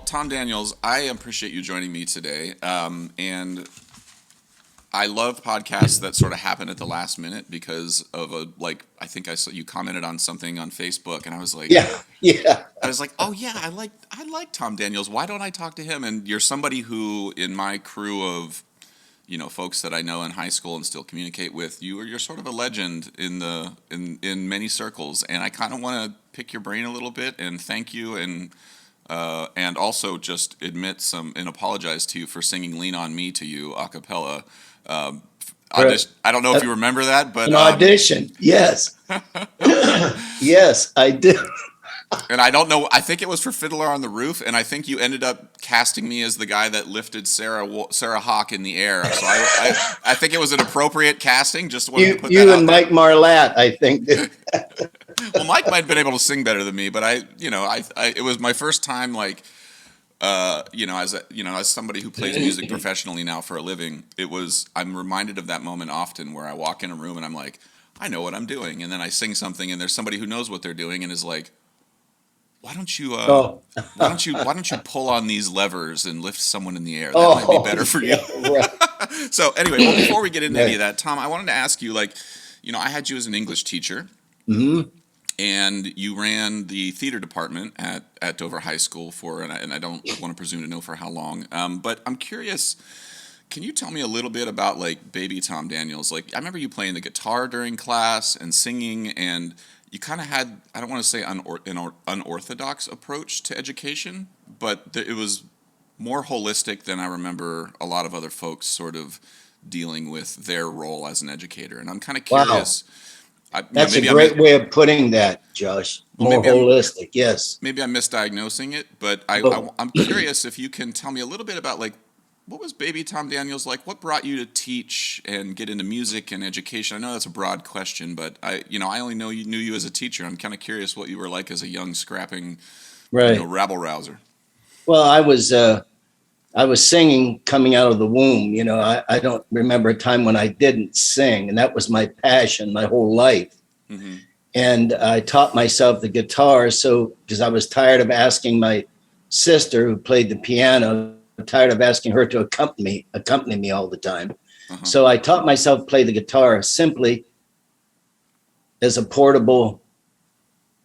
Tom Daniels, I appreciate you joining me today. And I love podcasts that sort of happen at the last minute because of I think I saw you commented on something on Facebook, and Yeah, yeah. I was like, oh yeah, I like Tom Daniels. Why don't I talk to him? And you're somebody who, in my crew of folks that I know in high school and still communicate with, you're sort of a legend in many circles, and I kind of want to pick your brain a little bit and thank you and also just admit and apologize to you for singing "Lean on Me" to you a cappella. Um, For I don't know if you remember that, but an audition. Yes. Yes, I do. and I don't know. I think it was for Fiddler on the Roof, and I think you ended up casting me as the guy that lifted Sarah Hawk in the air. So I think it was an appropriate casting. Just wanted to put that You out and there. Mike Marlatt, I think. Well, Mike might have been able to sing better than me, but it was my first time, as somebody who plays music professionally now for a living. I'm reminded of that moment often where I walk in a room and I'm like, I know what I'm doing, and then I sing something and there's somebody who knows what they're doing and is like, why don't you Oh, pull on these levers and lift someone in the air? That might be oh, better for you. yeah, right. So anyway, well, before we get into any Right. of that, Tom, I wanted to ask you, I had you as an English teacher, Hmm. and you ran the theater department at Dover High School and I don't want to presume to know for how long. But I'm curious, can you tell me a little bit about baby Tom Daniels? Like, I remember you playing the guitar during class and singing, and you kind of had, I don't want to say an unorthodox approach to education, but it was more holistic than I remember a lot of other folks sort of dealing with their role as an educator. And I'm kind of Wow. curious. That's a Maybe great way of putting that, Josh. well, More holistic. Yes. maybe I'm misdiagnosing it, but Oh, I'm curious if you can tell me a little bit about what was baby Tom Daniels like? What brought you to teach and get into music and education? I know that's a broad question, but I only knew you as a teacher. I'm kind of curious what you were like as a young scrapping, right. rabble rouser. Well, I was singing coming out of the womb. I don't remember a time when I didn't sing, and that was my passion my whole life. Hmm. And I taught myself the guitar, so because I was tired of asking my sister, who played the piano, tired of asking her to accompany me all the time. Uh-huh. So I taught myself to play the guitar simply as a portable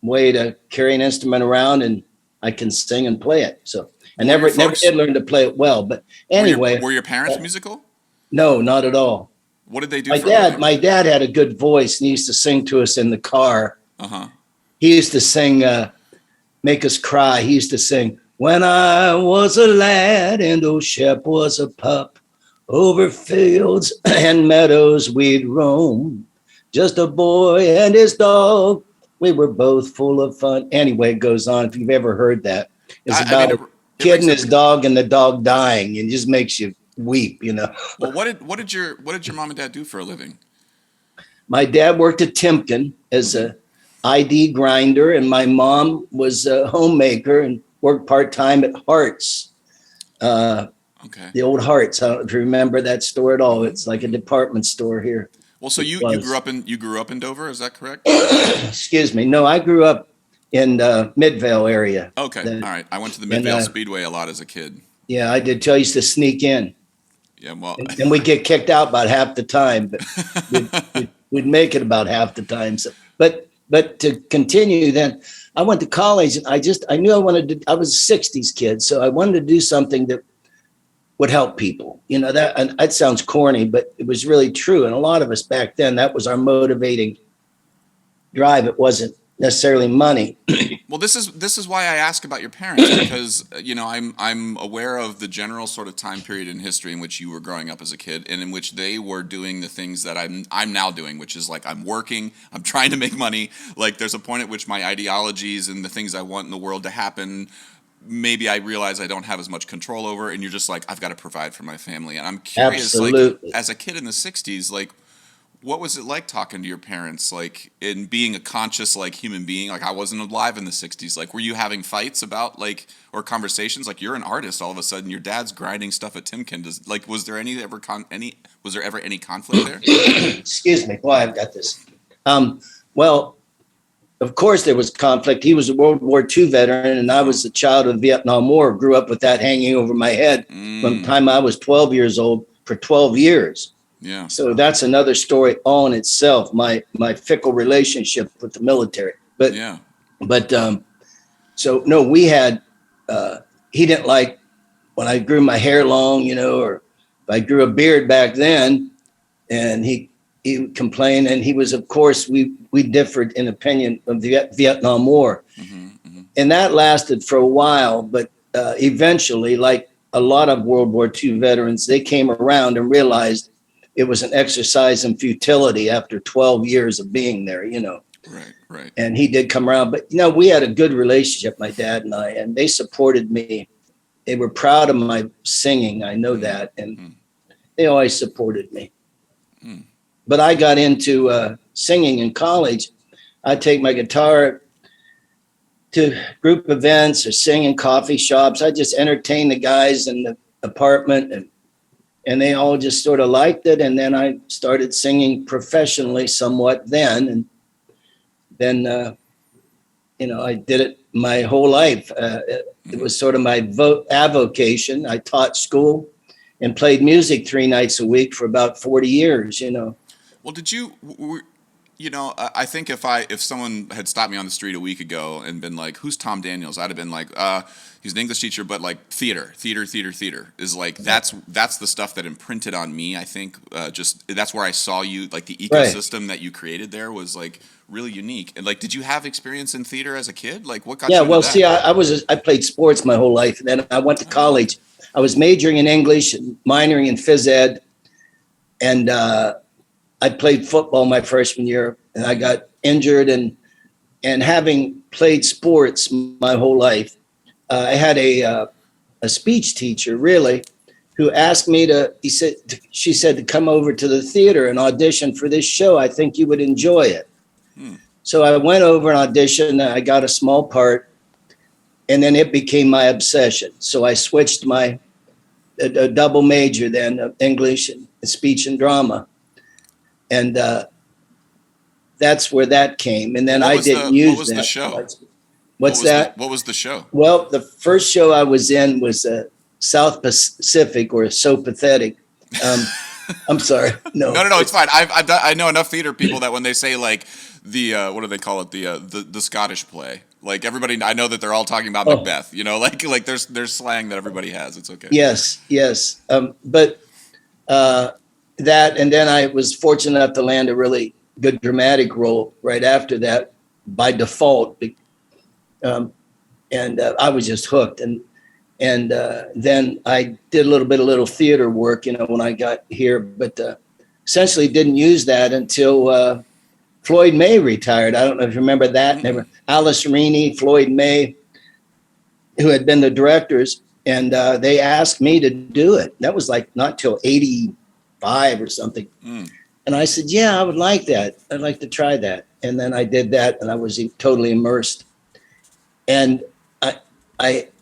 way to carry an instrument around, and I can sing and play it. So I Were your never folks did learn to play it well, but were your anyway, were your parents uh, musical? no, not at all. What did they do My for a dad, living? my dad had a good voice, and he used to sing to us in the car. Uh huh. He used to sing, make us cry. He used to sing, "When I was a lad and old Shep was a pup, over fields and meadows we'd roam. Just a boy and his dog. We were both full of fun." Anyway, it goes on. If you've ever heard that, it's I mean, about a it kid rings and a. his dog and the dog dying, and it just makes you weep. Well, what did your mom and dad do for a living? My dad worked at Timken as Hmm. a ID grinder, and my mom was a homemaker and worked part time at Hart's, uh, Okay. the old Hart's. I don't know if you remember that store at all. Hmm. It's like a Hmm. department store here. Well, so It you grew was. up in Dover, is that correct? Excuse me. No, I grew up in Midvale area. Okay, The- all right. I went to the and Midvale Speedway a lot as a kid. yeah, I did too. I used to sneak in, Yeah, well, and we'd get kicked out about half the time, but we'd make it about half the time. So, but to continue, then I went to college, and I knew I wanted to. I was a '60s kid, so I wanted to do something that would help people. That sounds corny, but it was really true. And a lot of us back then, that was our motivating drive. It wasn't necessarily money. well, this is why I ask about your parents because I'm aware of the general sort of time period in history in which you were growing up as a kid and in which they were doing the things that I'm now doing, which is like I'm working, I'm trying to make money. Like there's a point at which my ideologies and the things I want in the world to happen, maybe I realize I don't have as much control over, and you're just like, I've got to provide for my family. And I'm curious, like, Absolutely. as a kid in the '60s, like, what was it like talking to your parents, like, in being a conscious, like, human being? Like, I wasn't alive in the '60s. Like, were you having fights about, like, or conversations? Like, you're an artist. All of a sudden, your dad's grinding stuff at Timken. Was there was there ever any conflict there? Excuse me. Boy, I've got this. Well, of course there was conflict. He was a World War II veteran, and I was a child of the Vietnam War. Grew up with that hanging over my head from the time I was 12 years old for 12 years. Yeah. So that's another story all in itself. My fickle relationship with the military. Yeah. But so no, we had. He didn't like when I grew my hair long, or if I grew a beard back then, and he would complain. And he was, of course, we differed in opinion of the Vietnam War, and that lasted for a while. But eventually, like a lot of World War II veterans, they came around and realized it was an exercise in futility after 12 years of being there. Right. Right. And he did come around, but we had a good relationship, my dad and I, and they supported me. They were proud of my singing. I know that. And they always supported me. But I got into singing in college. I'd take my guitar to group events or sing in coffee shops. I just entertain the guys in the apartment, and they all just sort of liked it. And then I started singing professionally somewhat then. And then, I did it my whole life. It was sort of my avocation. I taught school and played music 3 nights a week for about 40 years. Well, did you? I think if someone had stopped me on the street a week ago and been like, "Who's Tom Daniels?" I'd have been like, "He's an English teacher, but like theater is like that's the stuff that imprinted on me. I think just that's where I saw you. Like the ecosystem that you created there was like really unique. And like, did you have experience in theater as a kid? Like, what got you? Yeah, into well, that? see, I played sports my whole life, and then I went to college. I was majoring in English and minoring in phys ed, and I played football my freshman year, and I got injured. And having played sports my whole life, I had a speech teacher, really, who asked me she said to come over to the theater and audition for this show. I think you would enjoy it. So I went over and auditioned. I got a small part, and then it became my obsession. So I switched a double major then of English and speech and drama. And that's where that came. And then I didn't use that. What was the show? What's that? What was the show? Well, the first show I was in was South Pacific, or So Pathetic. I'm sorry. No, no, it's fine. I know enough theater people that when they say like the what do they call it, the Scottish play, like everybody, I know that they're all talking about Macbeth. Like there's slang that everybody has. It's okay. Yes. But that, and then I was fortunate enough to land a really good dramatic role right after that by default, and I was just hooked. And then I did a little theater work, when I got here, but essentially didn't use that until Floyd May retired. I don't know if you remember that. Never. Alice Reaney, Floyd May, who had been the directors, and they asked me to do it. That was like not till 85 or something. And I said, yeah, I would like that. I'd like to try that. And then I did that, and I was totally immersed. And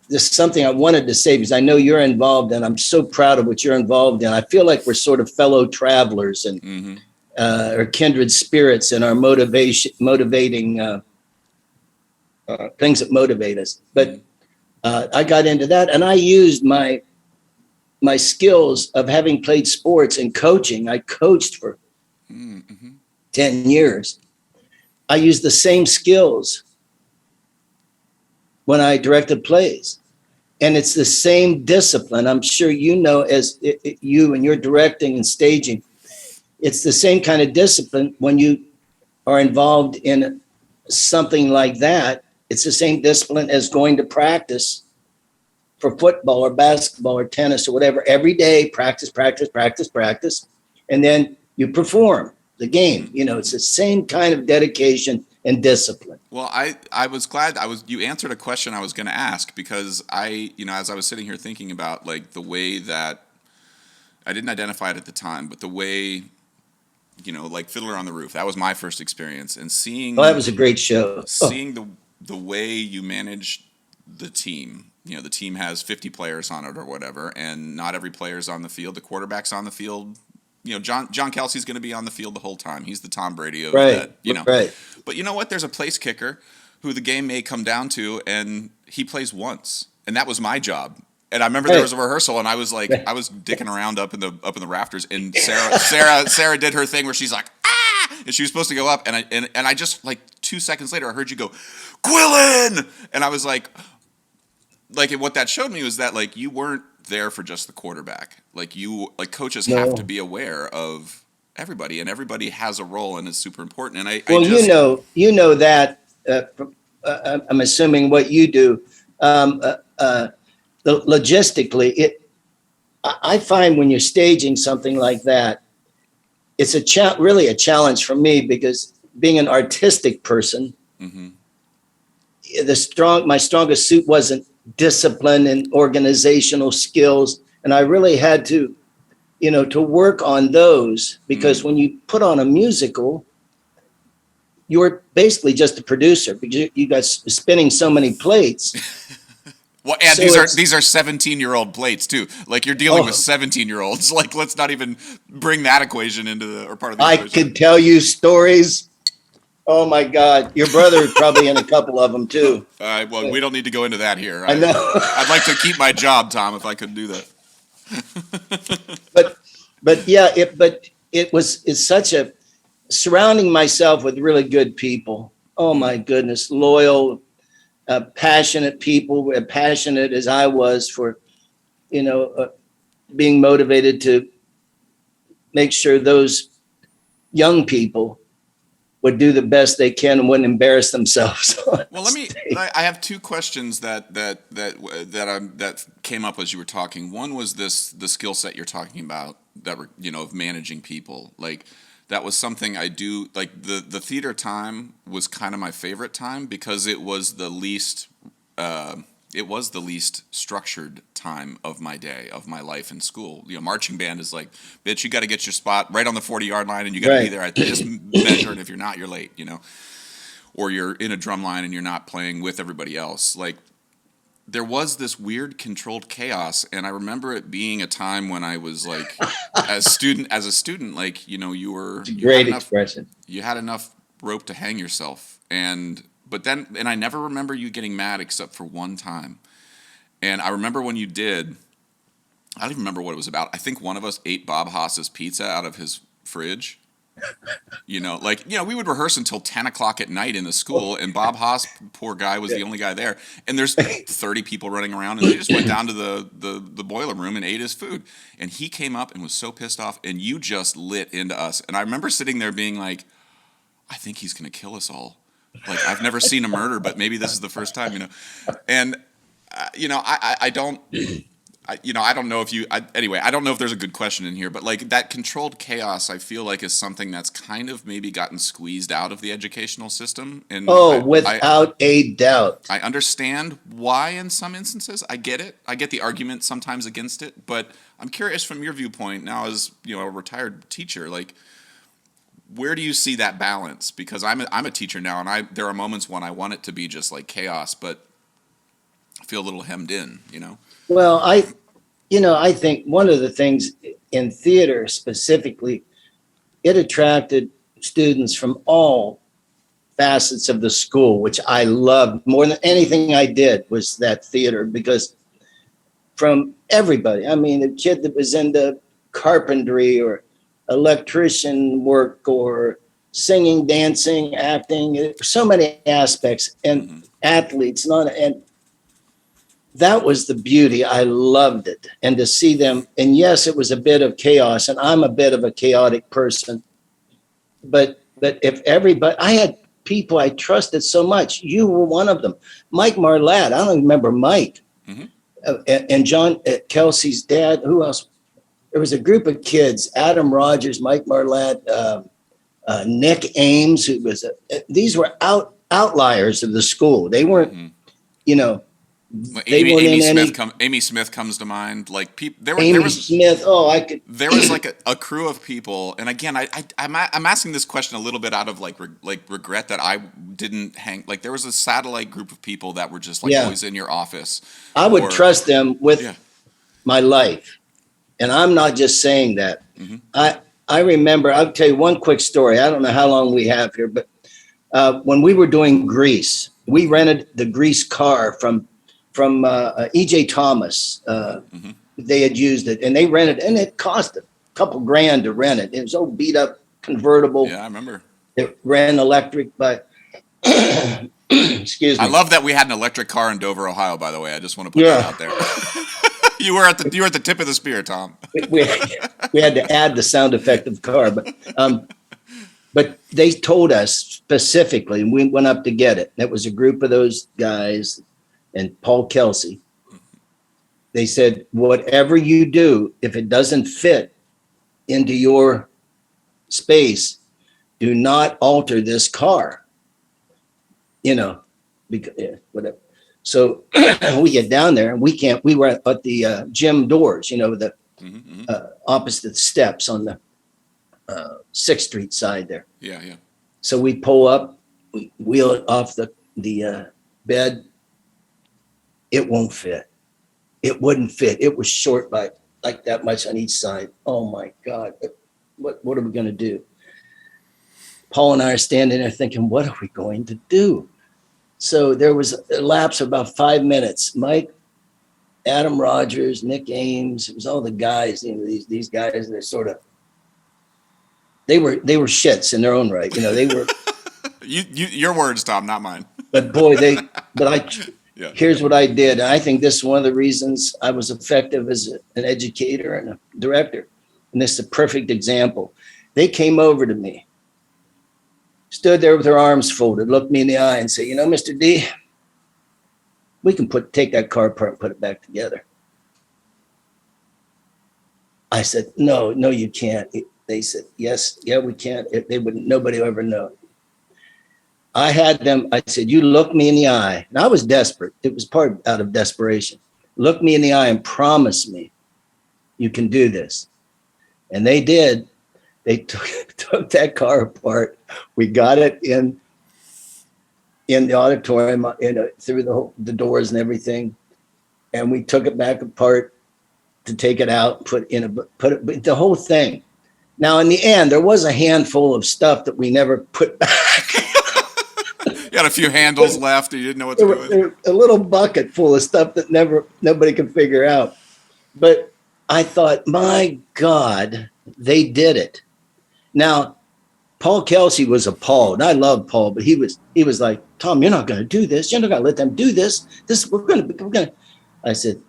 this is something I wanted to say, because I know you're involved, and I'm so proud of what you're involved in. I feel like we're sort of fellow travelers and or kindred spirits in our motivating things that motivate us. But I got into that, and I used my skills of having played sports and coaching. I coached for 10 years. I used the same skills when I directed plays. And it's the same discipline. I'm sure as you and your directing and staging, it's the same kind of discipline when you are involved in something like that. It's the same discipline as going to practice for football or basketball or tennis or whatever. Every day, practice. And then you perform the game. It's the same kind of dedication and discipline. Well, I was glad you answered a question I was going to ask, because as I was sitting here thinking about like the way that I didn't identify it at the time, but the way, like Fiddler on the Roof, that was my first experience, and seeing that was a great show. Seeing the way you manage the team. The team has 50 players on it or whatever, and not every player's on the field. The quarterback's on the field John Kelsey's going to be on the field the whole time. He's the Tom Brady of Right. that. Right. But you know what? There's a place kicker who the game may come down to, and he plays once, and that was my job. And I remember there was a rehearsal, and I was like, I was dicking around up in the rafters, and Sarah did her thing where she's like, ah, and she was supposed to go up, and I just like 2 seconds later, I heard you go, Quillen, and I was like, what that showed me was that like you weren't there for just the quarterback. Like coaches have to be aware of everybody, and everybody has a role, and it's super important. And you know that I'm assuming what you do. Logistically, I find when you're staging something like that, it's really a challenge for me, because being an artistic person, mm-hmm. my strongest suit wasn't discipline and organizational skills, and I really had to work on those, because when you put on a musical, you're basically just a producer, because you got spinning so many plates. Well, and so these are 17-year-old plates too. Like you're dealing with 17-year-olds. Like let's not even bring that equation into or part of the equation. I could tell you stories. Oh my God, your brother probably in a couple of them too. Well, we don't need to go into that here. I know. I'd like to keep my job, Tom, if I could do that. but yeah, it's such a surrounding myself with really good people. Oh my goodness, loyal, passionate people, passionate as I was for, being motivated to make sure those young people would do the best they can and wouldn't embarrass themselves. Well, I have two questions that came up as you were talking. One was the skill set you're talking about of managing people. Like that was something I do. Like the theater time was kind of my favorite time, because it was the least structured time of my day, of my life in school. Marching band is like, bitch, you got to get your spot right on the 40-yard line, and you got to be there at this measure, and if you're not, you're late, or you're in a drum line and you're not playing with everybody else. Like there was this weird controlled chaos, and I remember it being a time when I was like, as a student, like, expression. You had enough rope to hang yourself, and I never remember you getting mad except for one time. And I remember when you did, I don't even remember what it was about. I think one of us ate Bob Haas's pizza out of his fridge. We would rehearse until 10 o'clock at night in the school, and Bob Haas, poor guy, was the only guy there. And there's 30 people running around, and they just went down to the boiler room and ate his food. And he came up and was so pissed off, and you just lit into us. And I remember sitting there being like, I think he's going to kill us all. Like, I've never seen a murder, but maybe this is the first time, And, I don't know I don't know if there's a good question in here, but like that controlled chaos, I feel like is something that's kind of maybe gotten squeezed out of the educational system. And without a doubt. I understand why in some instances. I get it. I get the argument sometimes against it, but I'm curious from your viewpoint now as, a retired teacher, like, where do you see that balance? Because I'm a teacher now, and there are moments when I want it to be just like chaos, but I feel a little hemmed in, Well, I think one of the things in theater specifically, it attracted students from all facets of the school, which I loved more than anything I did was that theater, because from everybody, I mean, a kid that was into carpentry or electrician work or singing, dancing, acting, so many aspects, and athletes, and that was the beauty. I loved it. And to see them, and yes, it was a bit of chaos, and I'm a bit of a chaotic person, but if everybody, I had people I trusted so much. You were one of them. Mike Marlatt, I don't remember Mike, and John Kelsey's dad. Who else? There was a group of kids, Adam Rogers, Mike Marlatt, Nick Ames, who was these were outliers of the school. They weren't, Amy Smith comes to mind. Like there was Smith. There was like a crew of people, and again, I'm asking this question a little bit out of like regret that I didn't hang. Like there was a satellite group of people that were just like always in your office. I would trust them with my life. And I'm not just saying that. I remember, I'll tell you one quick story. I don't know how long we have here, but when we were doing Grease, we rented the Grease car from E.J. Thomas. Hmm. They had used it, and they rented, and it cost a couple grand to rent it. It was old beat up convertible. Yeah, I remember. It ran electric, but excuse I me. love that we had an electric car in Dover, Ohio. By the way, I just want to put that Yeah, out there. You were at the tip of the spear, Tom. we we had to add the sound effect of the car, but they told us specifically, and we went up to get it. It was a group of those guys and Paul Kelsey. They said, whatever you do, if it doesn't fit into your space, do not alter this car. You know, because yeah, whatever. So we get down there and we can't. We were at the gym doors, the Hmm. opposite steps on the 6th Street side there. Yeah, yeah. So we pull up, we wheel it off the bed. It won't fit. It wouldn't fit. It was short by like that much on each side. Oh my God. What are we going to do? Paul and I are standing there thinking, what are we going to do? So there was a lapse of about 5 minutes. Mike, Adam Rogers, Nick Ames, it was all the guys, these guys, they're sort of, they were shits in their own right. They were, Your words, Tom, not mine. but boy, Yeah. here's what I did. And I think this is one of the reasons I was effective as an educator and a director. And this is a perfect example. They came over to me, stood there with their arms folded, looked me in the eye and said, Mr. D, we can take that car apart and put it back together. I said, no, you can't. They said, yes, yeah, we can. They wouldn't, nobody will ever know. I had them, I said, you look me in the eye. And I was desperate. It was part out of desperation. Look me in the eye and promise me you can do this. And they did. They took that car apart. We got it in the auditorium, through the doors and everything. And we took it back apart to take it out, put it, the whole thing. Now, in the end, there was a handful of stuff that we never put back. You had a few handles left and you didn't know what to do with. There were a little bucket full of stuff that nobody could figure out. But I thought, my God, they did it. Now, Paul Kelsey was appalled. I love Paul, but he was like, Tom, you're not going to do this. You're not going to let them do this. We're going to. I said,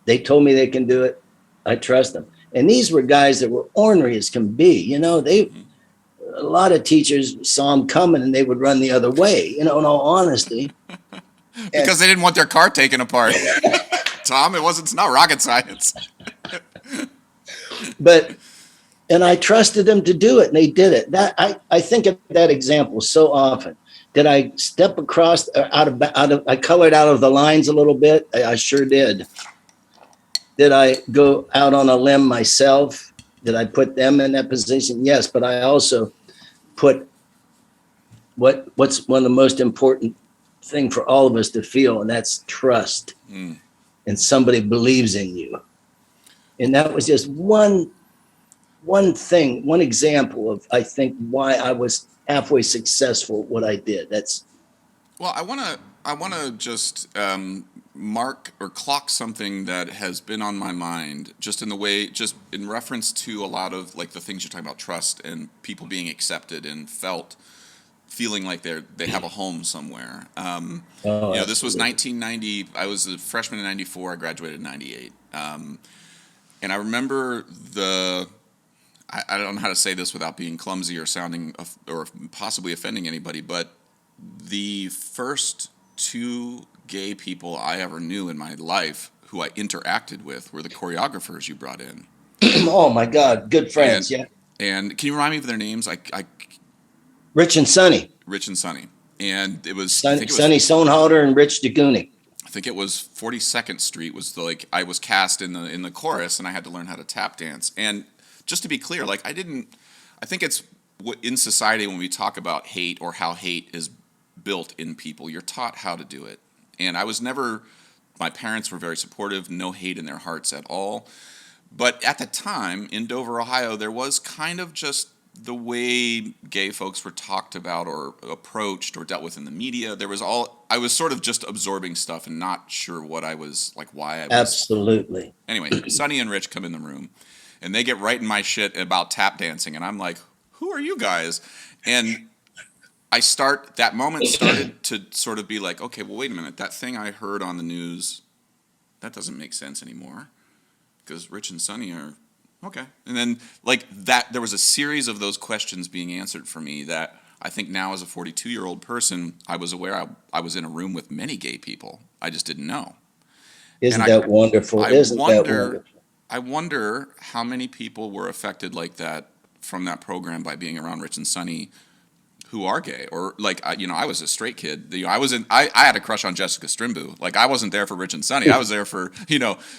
they told me they can do it. I trust them. And these were guys that were ornery as can be. A lot of teachers saw them coming and they would run the other way, in all honesty. Because they didn't want their car taken apart. Tom, it's not rocket science. And I trusted them to do it, and they did it. I think of that example so often. Did I step across I colored out of the lines a little bit? I sure did. Did I go out on a limb myself? Did I put them in that position? Yes, but I also put what's one of the most important thing for all of us to feel, and that's trust. And somebody believes in you. And that was just one thing, one example of, I think, why I was halfway successful at what I did. Well, I want to just mark or clock something that has been on my mind, just in reference to a lot of like the things you're talking about, trust and people being accepted and feeling like they have a home somewhere. This was 1990. I was a freshman in '94. I graduated in '98, and I remember I don't know how to say this without being clumsy or sounding or possibly offending anybody, but the first two gay people I ever knew in my life who I interacted with were the choreographers you brought in. Oh my God, good friends, And, yeah. and can you remind me of their names? Rich and Sonny. Rich and Sonny. And it was Sonny Sonhalter and Rich DeGooney. I think it was 42nd Street was I was cast in the chorus and I had to learn how to tap dance. And just to be clear, I think it's in society when we talk about hate or how hate is built in people, you're taught how to do it. And my parents were very supportive, no hate in their hearts at all. But at the time in Dover, Ohio, there was kind of just the way gay folks were talked about or approached or dealt with in the media. I was sort of just absorbing stuff and not sure what I was like, why I was. Absolutely. Anyway, Sonny and Rich come in the room and they get right in my shit about tap dancing. And I'm like, who are you guys? And that moment started to sort of be like, okay, well, wait a minute. That thing I heard on the news, that doesn't make sense anymore because Rich and Sonny are okay. And then like that, there was a series of those questions being answered for me that I think now as a 42-year-old person, I was aware I was in a room with many gay people. I just didn't know. Isn't And that wonderful? I Isn't that wonder, wonderful? I wonder how many people were affected like that from that program by being around Rich and Sonny who are gay, or like I was a straight kid. I had a crush on Jessica Strimbu. Like I wasn't there for Rich and Sonny. I was there for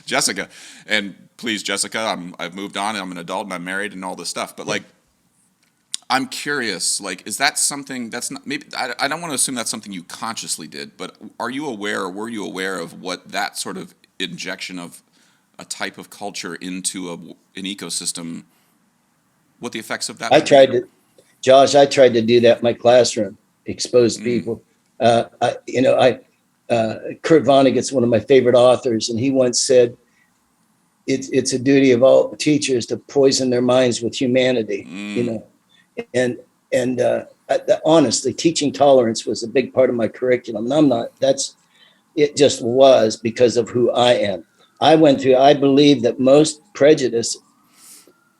Jessica. And please, Jessica, I've moved on and I'm an adult and I'm married and all this stuff. But like, I'm curious. Like, is that something that's not maybe? I don't want to assume that's something you consciously did. But are you aware, or were you aware of what that sort of injection of a type of culture into an ecosystem? What the effects of that? I tried to, Josh, I tried to do that in my classroom, expose people. Kurt Vonnegut's one of my favorite authors, and he once said, it's a duty of all teachers to poison their minds with humanity, and honestly, teaching tolerance was a big part of my curriculum. And it just was because of who I am. I believe that most prejudice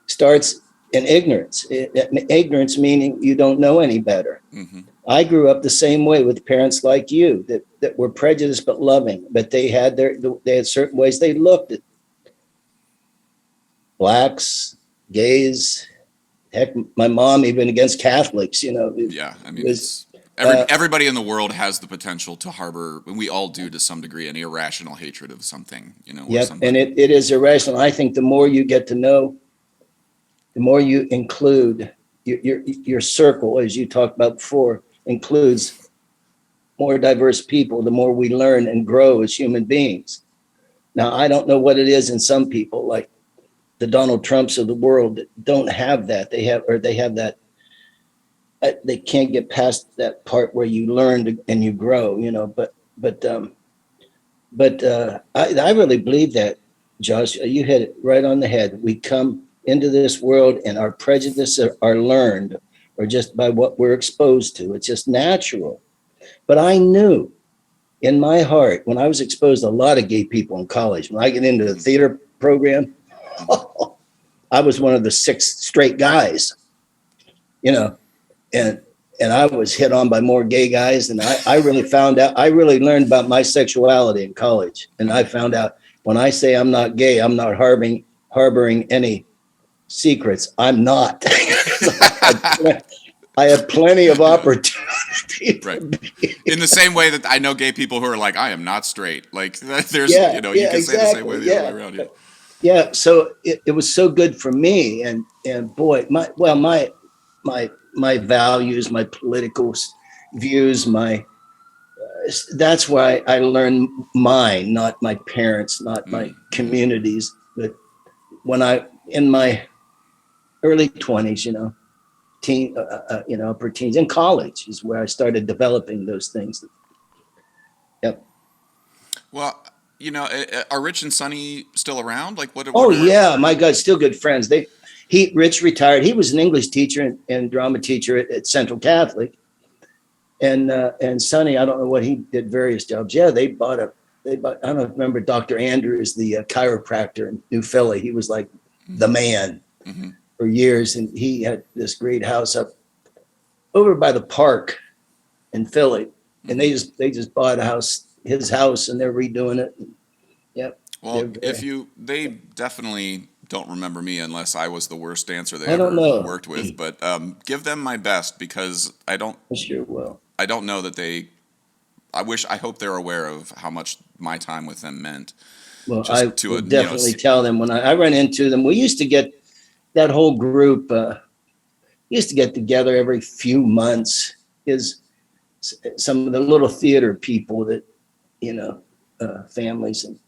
starts in ignorance. Ignorance meaning you don't know any better. Mm-hmm. I grew up the same way with parents like you that were prejudiced but loving, but they had certain ways they looked at blacks, gays, heck, my mom even against Catholics, Yeah, I mean, everybody in the world has the potential to harbor, and we all do to some degree, an irrational hatred of something, Yep, and it is irrational. I think the more you get to know, the more you include your circle, as you talked about before, includes more diverse people, the more we learn and grow as human beings. Now, I don't know what it is in some people, like the Donald Trumps of the world, that don't have that. They have that. They can't get past that part where you learn and you grow, But I really believe that, Josh. You hit it right on the head. We come into this world and our prejudices are learned, or just by what we're exposed to. It's just natural. But I knew in my heart, when I was exposed to a lot of gay people in college, when I get into the theater program, I was one of the 6 straight guys, and I was hit on by more gay guys. And I really learned about my sexuality in college. And I found out when I say I'm not gay, I'm not harboring any secrets. I'm not. I have plenty of opportunity. Right. In the same way that I know gay people who are like, I am not straight. Like there's, you can exactly. say the same way the other way around. Yeah. Yeah. So it was so good for me. And boy, my values, my political views, that's why I learned mine, not my parents, not my communities. But in my early 20s, upper teens, in college is where I started developing those things. Yep. Well, are Rich and Sonny still around? Like what? Yeah, my God, still good friends. Rich retired. He was an English teacher and drama teacher at Central Catholic, and Sonny, I don't know what he did, various jobs. Yeah, they bought. I don't remember Dr. Andrews, the chiropractor in New Philly. He was like the man for years, and he had this great house up over by the park in Philly, and they just bought his house, and they're redoing it. Yep. Well, they definitely don't remember me unless I was the worst dancer they ever worked with. But give them my best, because I sure will. I don't know that I hope they're aware of how much my time with them meant. Well, I will definitely tell them when I run into them. We used to get that whole group. Used to get together every few months. Is some of the little theater people that families, and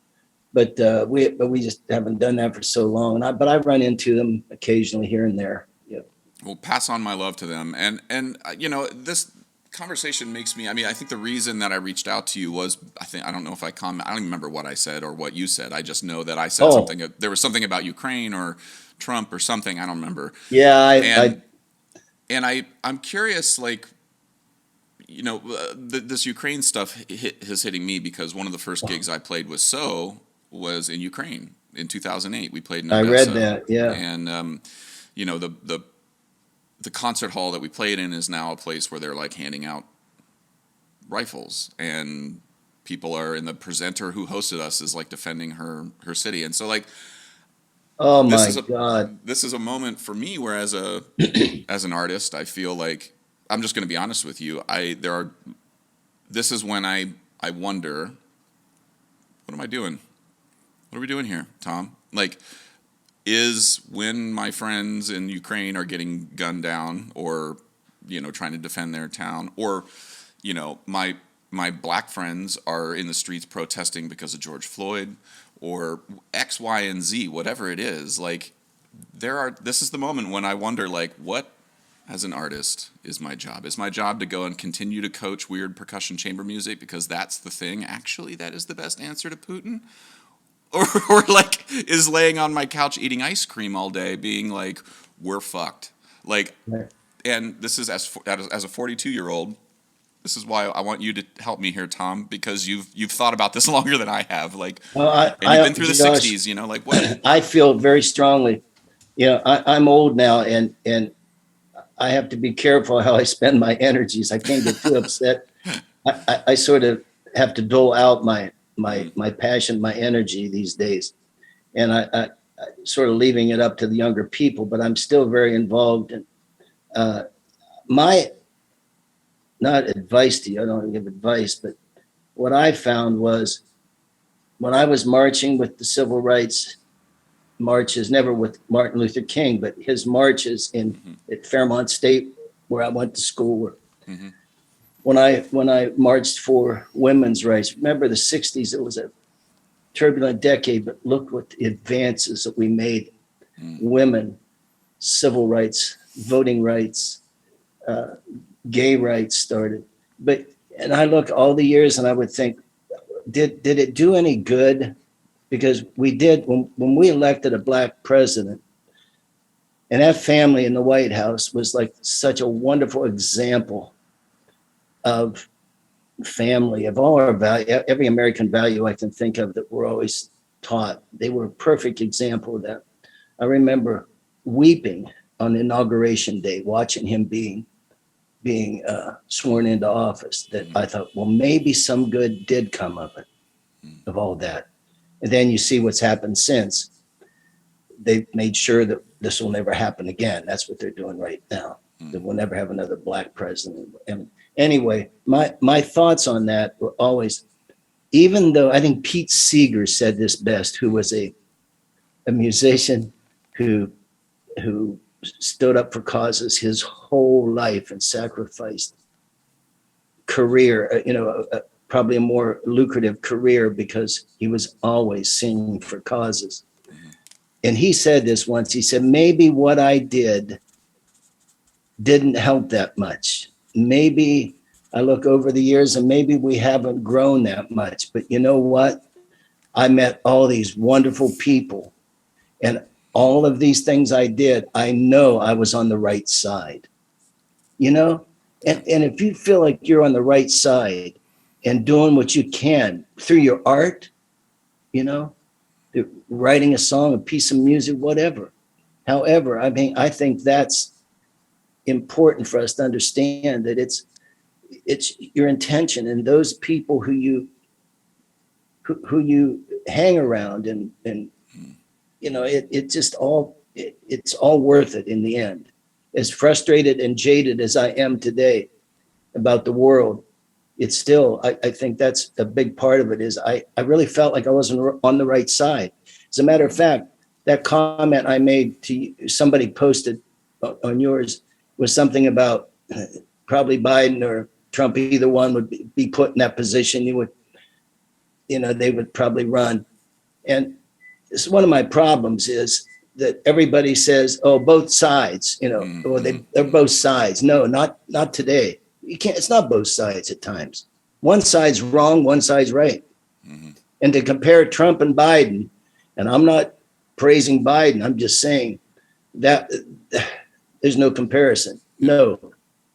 but we just haven't done that for so long. But I run into them occasionally here and there. Yeah. Well, pass on my love to them. And you know, this conversation makes me. I mean, I think the reason that I reached out to you was I don't know if I comment. I don't even remember what I said or what you said. I just know that I said Oh, something. There was something about Ukraine or Trump or something. I don't remember. yeah. And I'm curious, like, you know, this Ukraine stuff is hitting me because one of the first gigs I played with was in Ukraine in 2008. We played in I read Odessa, that. Yeah. and you know, the concert hall that we played in is now a place where they're like handing out rifles, and people are, and the presenter who hosted us is like defending her city. And so, like, Oh this my is a God. this is a moment for me where, as an artist, I feel like, I'm just going to be honest with you, I there are this is when I wonder, what am I doing? What are we doing here, Tom? Like, is when my friends in Ukraine are getting gunned down, or, you know, trying to defend their town, or, you know, my black friends are in the streets protesting because of George Floyd, or X, Y, and Z, whatever it is. Like, this is the moment when I wonder, like, what, as an artist, is my job? Is my job to go and continue to coach weird percussion chamber music because that's the thing actually that is the best answer to Putin? Or like, is laying on my couch eating ice cream all day being like, we're fucked? Like, and this is as a 42-year-old, this is why I want you to help me here, Tom, because you've thought about this longer than I have. Like, Well, and you've been through the Josh, '60s, you know, like what? I feel very strongly. I'm old now, and I have to be careful how I spend my energies. I can't get too upset. I sort of have to dole out my passion, my energy these days, and I sort of leaving it up to the younger people. But I'm still very involved. And my not advice to you. I don't give advice, but what I found was when I was marching with the civil rights marches, never with Martin Luther King, but his marches in at Fairmont State, where I went to school. Mm-hmm. When I marched for women's rights, remember the '60s? It was a turbulent decade, but look what the advances that we made. Women, civil rights, voting rights, gay rights started. And I look all the years and I would think, did it do any good? Because we did, when we elected a black president, and that family in the White House was like such a wonderful example of family, of all our value, every American value I can think of that we're always taught. They were a perfect example of that. I remember weeping on Inauguration Day, watching him being sworn into office. That I thought, well, maybe some good did come of it, of all that. And then you see what's happened since. They've made sure that this will never happen again. That's what they're doing right now. That we'll never have another black president. And anyway, my thoughts on that were always, even though I think Pete Seeger said this best, who was a musician who stood up for causes his whole life and sacrificed career, probably a more lucrative career because he was always singing for causes. And he said this once, he said, maybe what I didn't help that much. Maybe I look over the years and maybe we haven't grown that much, but you know what? I met all these wonderful people, and all of these things I did, I know I was on the right side, and if you feel like you're on the right side and doing what you can through your art, writing a song, a piece of music, whatever. However, I mean, I think that's important for us to understand that it's your intention and those people who you hang around and it's all worth it in the end. As frustrated and jaded as I am today about the world, it's still, I think that's a big part of it is I really felt like I wasn't on the right side. As a matter of fact, that comment I made to you, somebody posted on yours, was something about probably Biden or Trump, either one would be put in that position. They would probably run. And it's one of my problems is that everybody says, "Oh, both sides," or they're both sides. No, not today. You can't. It's not both sides at times. One side's wrong, one side's right. Mm-hmm. And to compare Trump and Biden, and I'm not praising Biden, I'm just saying that there's no comparison. No,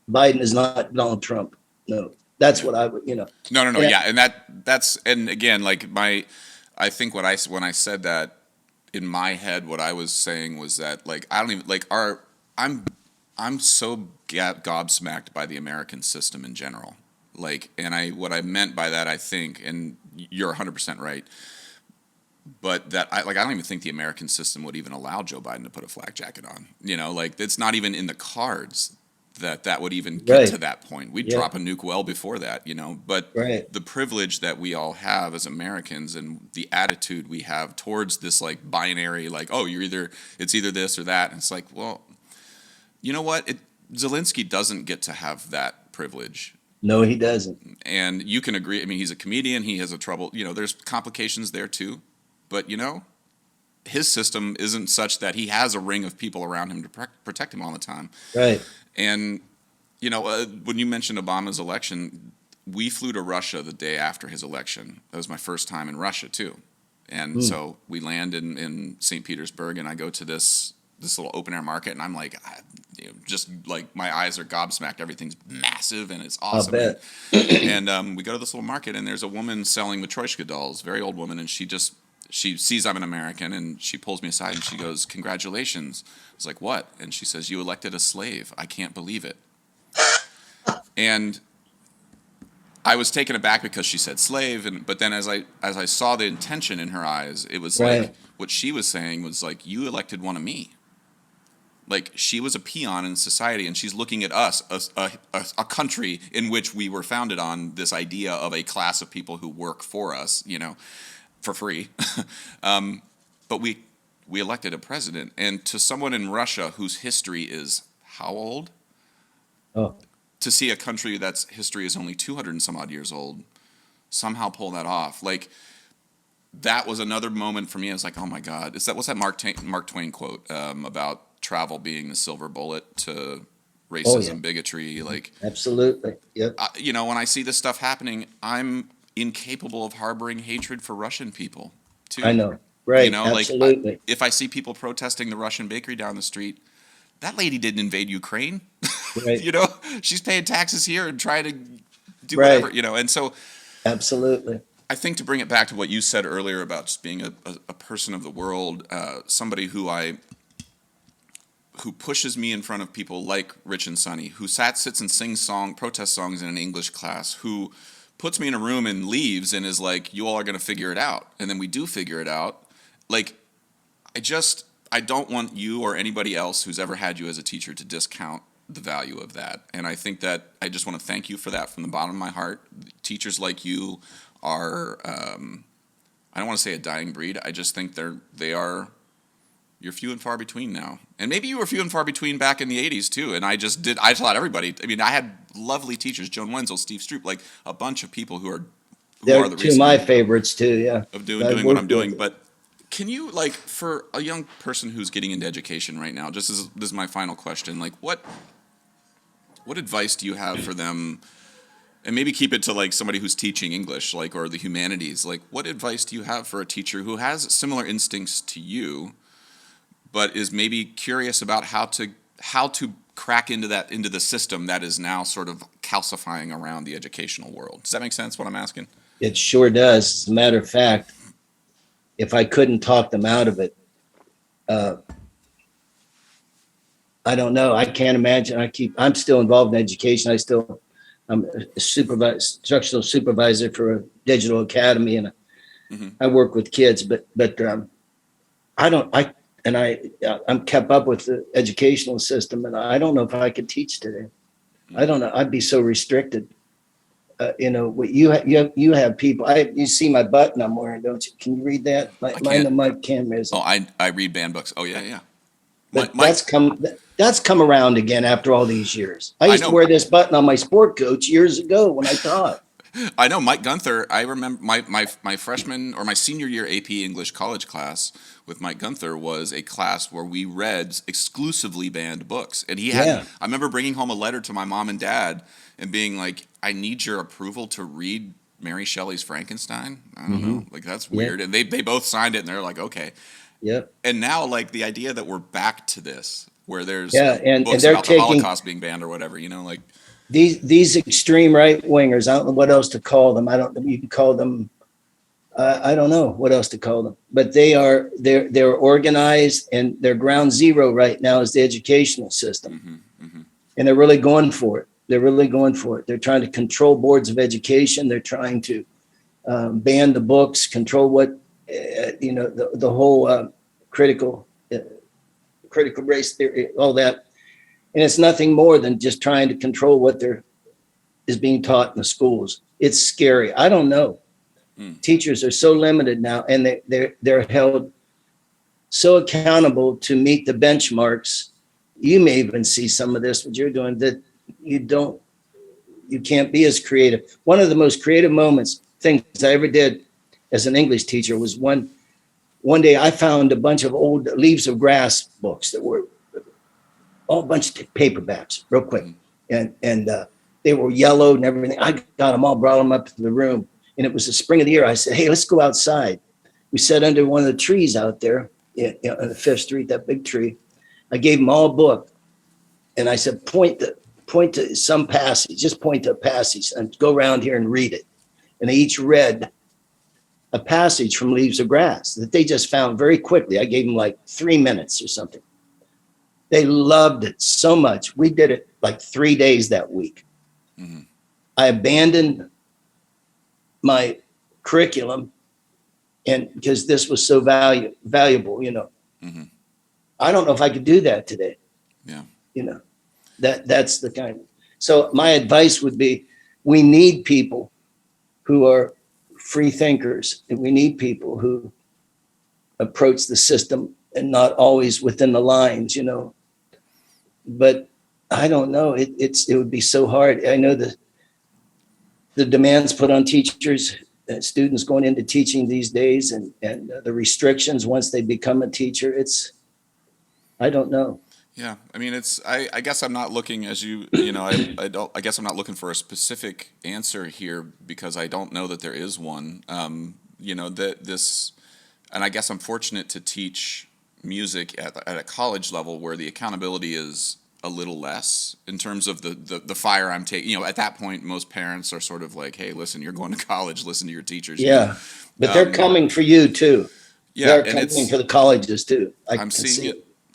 Biden is not Donald Trump. No, that's what I would. No, And yeah, and that's and again, like I think when I said that in my head, what I was saying was that like I don't even like our I'm so gobsmacked by the American system in general. Like, and what I meant by that, I think, and you're 100% right, but that I don't even think the American system would even allow Joe Biden to put a flak jacket on. Like it's not even in the cards that would even get right, to that point. We'd yeah, drop a nuke well before that. But right. the privilege that we all have as Americans and the attitude we have towards this like binary, like, oh, it's either this or that. And it's like, well, you know what? Zelensky doesn't get to have that privilege. No, he doesn't. And you can agree. I mean, he's a comedian. He has a trouble. There's complications there too. But his system isn't such that he has a ring of people around him to protect him all the time. Right. And when you mentioned Obama's election, we flew to Russia the day after his election. That was my first time in Russia too. And so we land in St. Petersburg, and I go to this little open air market, and I'm like, just like my eyes are gobsmacked. Everything's massive and it's awesome. I'll bet. And we go to this little market, and there's a woman selling Matryoshka dolls, very old woman, and she sees I'm an American, and she pulls me aside and she goes, "Congratulations." I was like, "What?" And she says, "You elected a slave. I can't believe it." And I was taken aback because she said slave, but then as I saw the intention in her eyes, it was Right. like what she was saying was like, "You elected one of me." Like she was a peon in society, and she's looking at us, a country in which we were founded on this idea of a class of people who work for us, for free. But we elected a president, and to someone in Russia whose history is how old? Oh, To see a country that's history is only 200 and some odd years old, somehow pull that off. Like that was another moment for me. I was like, oh my God, what's that Mark Twain quote about travel being the silver bullet to racism, bigotry? Like, absolutely. Yep. when I see this stuff happening, I'm incapable of harboring hatred for Russian people too. I know. Right. Like Absolutely. if I see people protesting the Russian bakery down the street, that lady didn't invade Ukraine. Right. She's paying taxes here and trying to do Right. whatever, and so Absolutely. I think to bring it back to what you said earlier about just being a person of the world, somebody who pushes me in front of people like Rich and Sonny, who sits and sings protest songs in an English class, who puts me in a room and leaves and is like, you all are going to figure it out. And then we do figure it out. Like, I don't want you or anybody else who's ever had you as a teacher to discount the value of that. And I think that I just want to thank you for that from the bottom of my heart. Teachers like you are, I don't want to say a dying breed. I just think you're few and far between now. And maybe you were few and far between back in the 80s too. And I taught everybody. I mean, I had lovely teachers, Joan Wenzel, Steve Stroop, like a bunch of people who are They're the two of reason my favorites too. Yeah. of doing what I'm doing. But can you, like, for a young person who's getting into education right now, this is my final question, like what advice do you have for them? And maybe keep it to like somebody who's teaching English, like, or the humanities. Like, what advice do you have for a teacher who has similar instincts to you, but is maybe curious about how to crack into the system that is now sort of calcifying around the educational world? Does that make sense? What I'm asking? It sure does. As a matter of fact, if I couldn't talk them out of it, I don't know. I can't imagine. I'm still involved in education. I'm a instructional supervisor for a digital academy, and I work with kids. But I'm kept up with the educational system, and I don't know if I could teach today. I don't know. I'd be so restricted. You have people. You see my button I'm wearing, don't you? Can you read that? My camera is. Oh, I read band books. Oh yeah. But that's come around again after all these years. I used to wear this button on my sport coats years ago when I taught. I know Mike Gunther. I remember my freshman or my senior year AP English college class with Mike Gunther was a class where we read exclusively banned books. And he had, Yeah. I remember bringing home a letter to my mom and dad and being like, I need your approval to read Mary Shelley's Frankenstein. I don't Hmm. know. Like, that's Yeah. weird. And they both signed it and they're like, okay. Yep. And now, like, the idea that we're back to this, where there's Yeah. And books they're about the taking Holocaust being banned or whatever, like, these extreme right wingers. I don't know what else to call them. I don't. You can call them. I don't know what else to call them. But they're organized, and their ground zero right now is the educational system, and they're really going for it. They're really going for it. They're trying to control boards of education. They're trying to ban the books, control what the whole uh, critical race theory, all that. And it's nothing more than just trying to control what there is being taught in the schools. It's scary. I don't know. Teachers are so limited now, and they're held so accountable to meet the benchmarks. You may even see some of this what you're doing, that you don't you can't be as creative. One of the most creative things I ever did as an English teacher was one day I found a bunch of old Leaves of Grass books that were all a bunch of paperbacks, real quick, and they were yellowed and everything. I got them all, brought them up to the room, and it was the spring of the year. I said, "Hey, let's go outside." We sat under one of the trees out there on the Fifth Street, that big tree. I gave them all a book, and I said, point to some passage, just point to a passage, and go around here and read it. And they each read a passage from Leaves of Grass that they just found very quickly. I gave them like 3 minutes or something. They loved it so much. We did it like 3 days that week. mm-hmm. I abandoned my curriculum, and because this was so valuable, Mm-hmm. I don't know if I could do that today. Yeah. That's the kind. So my advice would be, we need people who are free thinkers, and we need people who approach the system and not always within the lines, But I don't know. It would be so hard. I know the demands put on teachers, students going into teaching these days, and the restrictions once they become a teacher. I don't know. Yeah, I mean, I guess I'm not looking as I guess I'm not looking for a specific answer here because I don't know that there is one. And I guess I'm fortunate to teach music at a college level where the accountability is a little less in terms of the fire I'm taking. At that point, most parents are sort of like, hey, listen, you're going to college, listen to your teachers. Yeah, but they're coming for you too. Yeah, they're and coming for the colleges too. I'm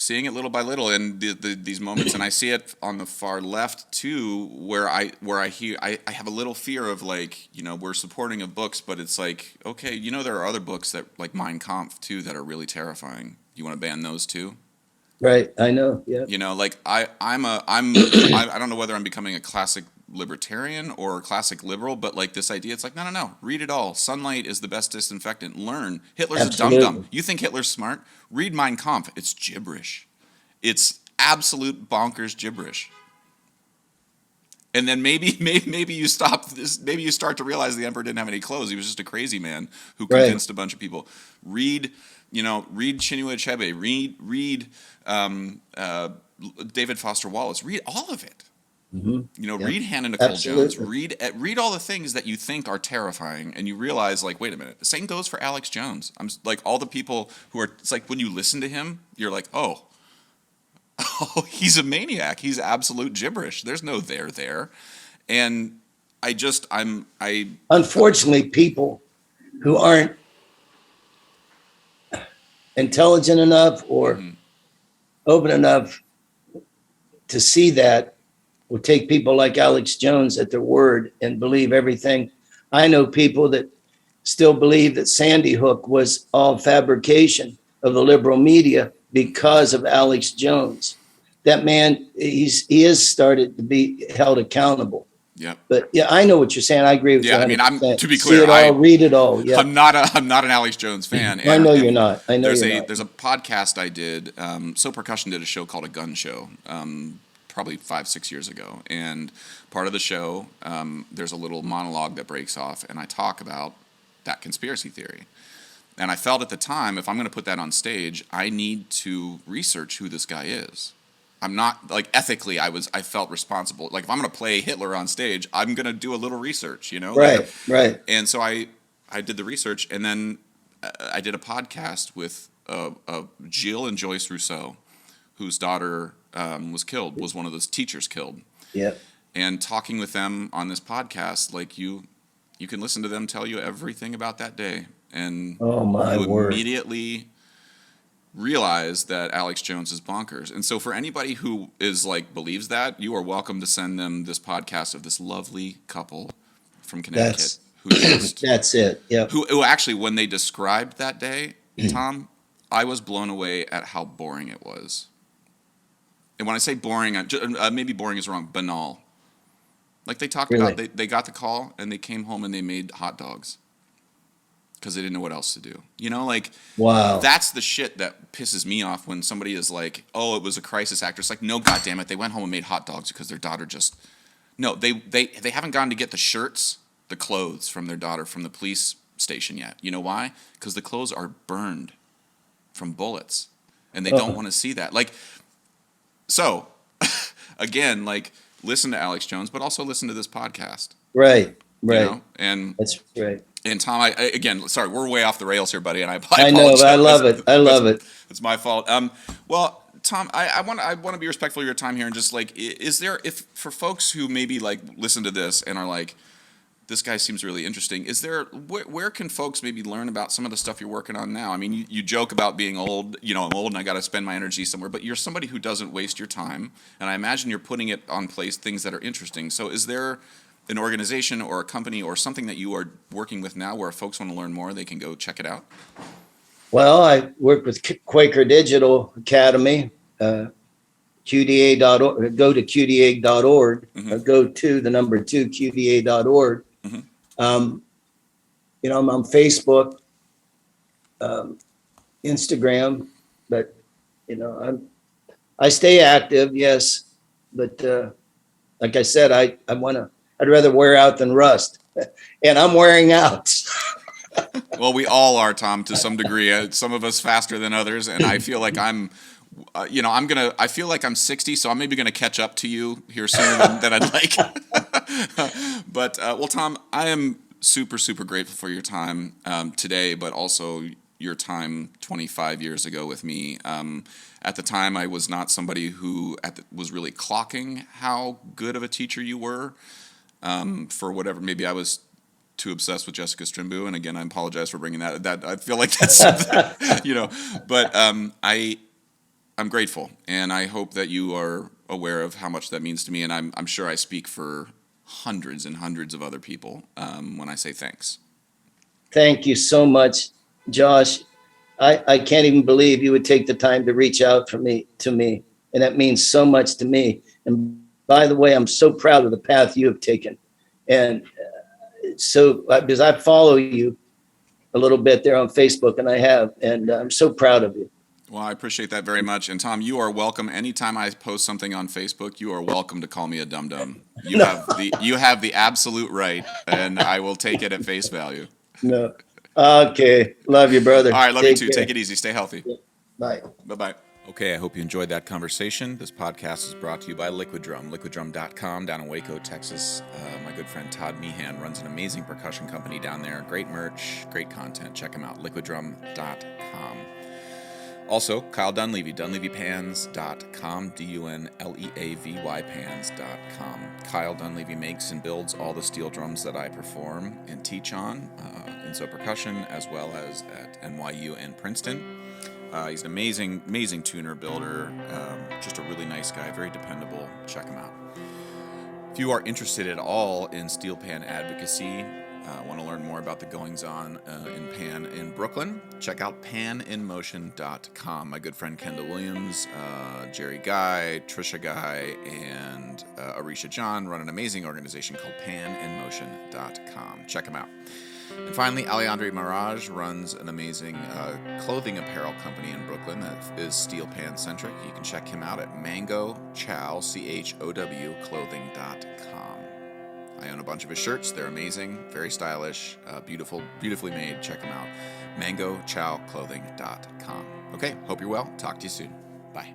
seeing it little by little, and these moments, and I see it on the far left too, where I have a little fear of, like, we're supporting of books, but it's like, okay, there are other books that, like Mein Kampf too, that are really terrifying. You want to ban those too? Right, I know. Yeah. Like I don't know whether I'm becoming a classic libertarian or a classic liberal, but like this idea, it's like, no, read it all. Sunlight is the best disinfectant. Learn. Hitler's Absolutely. a dum-dum. You think Hitler's smart? Read Mein Kampf. It's gibberish. It's absolute bonkers gibberish. And then maybe you stop this. Maybe you start to realize the emperor didn't have any clothes. He was just a crazy man who convinced a bunch of people. Read Chinua Achebe. Read David Foster Wallace. Read all of it. Mm-hmm. Read Hannah Nicole Jones. Read all the things that you think are terrifying, and you realize, like, wait a minute. The same goes for Alex Jones. I'm like, all the people who are. It's like when you listen to him, you're like, oh, he's a maniac. He's absolute gibberish. There's no there. And unfortunately, people who aren't intelligent enough or open enough to see that will take people like Alex Jones at their word and believe everything. I know people that still believe that Sandy Hook was all fabrication of the liberal media because of Alex Jones. That man, he has started to be held accountable. Yeah. But yeah, I know what you're saying. I agree with you. Yeah, I mean, to be See clear, it all, read it all. Yeah. I'm not an Alex Jones fan. I know you're not. There's a podcast I did. So Percussion did a show called A Gun Show. probably 5-6 years ago. And part of the show, there's a little monologue that breaks off, and I talk about that conspiracy theory. And I felt at the time, if I'm going to put that on stage, I need to research who this guy is. I'm not, like, ethically, I felt responsible. Like, if I'm going to play Hitler on stage, I'm going to do a little research, you know? Right, Like, right. and so I did the research, and then I did a podcast with Jill and Joyce Rousseau, whose daughter was one of those teachers killed. Yep. And talking with them on this podcast, like, you can listen to them tell you everything about that day. And Oh, my you word. immediately realize that Alex Jones is bonkers. And so for anybody who is like believes that, you are welcome to send them this podcast of this lovely couple from Connecticut who just That's it. Yep. who actually, when they described that day, Tom, I was blown away at how boring it was. And when I say boring, maybe boring is wrong, banal. Like they talked Really? about, they got the call and they came home and they made hot dogs because they didn't know what else to do. You know, like, Wow. that's the shit that pisses me off when somebody is like, oh, it was a crisis actor. It's like, no, goddamn it, they went home and made hot dogs because their daughter just, no, they haven't gone to get the shirts, the clothes from their daughter from the police station yet. You know why? Because the clothes are burned from bullets, and they don't want to see that. Like, so, again, like, listen to Alex Jones, but also listen to this podcast. Right, right. You know? And That's right. and Tom, again, sorry, we're way off the rails here, buddy, and I I know, apologize. but I love it. I love it. It's my fault. Well, Tom, I want to be respectful of your time here, and just like, is there, if for folks who maybe like listen to this and are like, this guy seems really interesting, is there, where can folks maybe learn about some of the stuff you're working on now? I mean, you joke about being old, you know, I'm old and I got to spend my energy somewhere, but you're somebody who doesn't waste your time, and I imagine you're putting it on place, things that are interesting. So is there an organization or a company or something that you are working with now where if folks want to learn more, they can go check it out? Well, I work with Quaker Digital Academy, QDA.org. Go to QDA.org, or go to the number 2, QDA.org. You know, I'm on Facebook, Instagram, but, you know, I stay active, yes, but like I said, I'd rather wear out than rust, and I'm wearing out. Well, we all are, Tom, to some degree. Some of us faster than others, and I feel like I feel like I'm 60, so I'm maybe gonna catch up to you here sooner than I'd like. But well, Tom, I am super, super grateful for your time today, but also your time 25 years ago with me. At the time, I was not somebody who was really clocking how good of a teacher you were. For whatever, maybe I was too obsessed with Jessica Strimbu, and again, I apologize for bringing that. I feel like that's something, you know. But I'm grateful, and I hope that you are aware of how much that means to me, and I'm sure I speak for hundreds and hundreds of other people when I say thanks. Thank you so much, Josh. I can't even believe you would take the time to reach out to me, and that means so much to me. And by the way, I'm so proud of the path you have taken, and so because I follow you a little bit there on Facebook, and I'm so proud of you. Well, I appreciate that very much. And Tom, you are welcome. Anytime I post something on Facebook, you are welcome to call me a dum-dum. You have the absolute right, and I will take it at face value. No. Okay. Love you, brother. All right, love you too. Take it easy. Stay healthy. Bye. Bye-bye. Okay, I hope you enjoyed that conversation. This podcast is brought to you by Liquid Drum, liquiddrum.com down in Waco, Texas. My good friend Todd Meehan runs an amazing percussion company down there. Great merch, great content. Check him out, liquiddrum.com. Also, Kyle Dunleavy, dunleavypans.com, DUNLEAVY pans.com. Kyle Dunleavy makes and builds all the steel drums that I perform and teach on in So Percussion, as well as at NYU and Princeton. He's an amazing, amazing tuner, builder, just a really nice guy, very dependable. Check him out. If you are interested at all in steel pan advocacy, want to learn more about the goings-on in Pan in Brooklyn, check out paninmotion.com. My good friend Kendall Williams, Jerry Guy, Trisha Guy, and Arisha John run an amazing organization called paninmotion.com. Check them out. And finally, Alejandro Mirage runs an amazing clothing apparel company in Brooklyn that is steel pan centric. You can check him out at mangochow, CHOW, clothing.com. I own a bunch of his shirts. They're amazing, very stylish, beautifully made. Check them out. mangochowclothing.com. Okay, hope you're well. Talk to you soon. Bye.